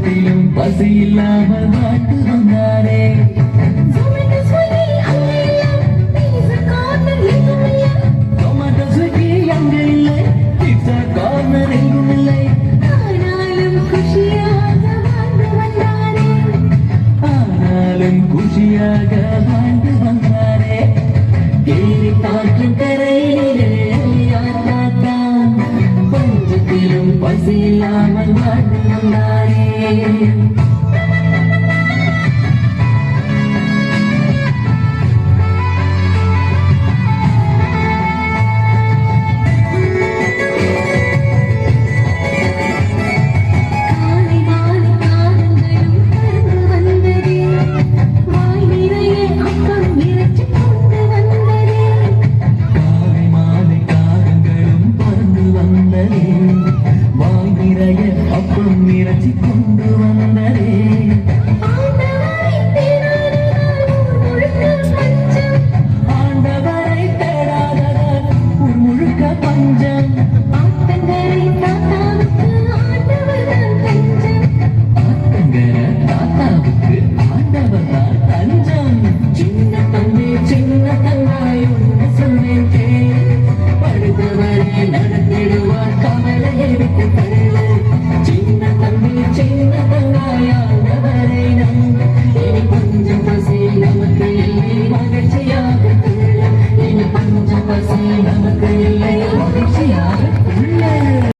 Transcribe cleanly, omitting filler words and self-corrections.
பஞ்சத்திலும் பசி இல்லாமல் வாழ்ந்து வந்தாரே. டொமேட்டோ ஸ்விக்கி அங்க இல்லை, பிட்சா கார்னர் எங்கும் இல்லை. ஆனாலும் குஷியாக வாழ்ந்து வந்தாரே. ஏறி காற்றும் கரையிலே யாத்தான் பஞ்சத்திலும் பசி இல்லாமல் வாழ்ந்து வந்தாரே.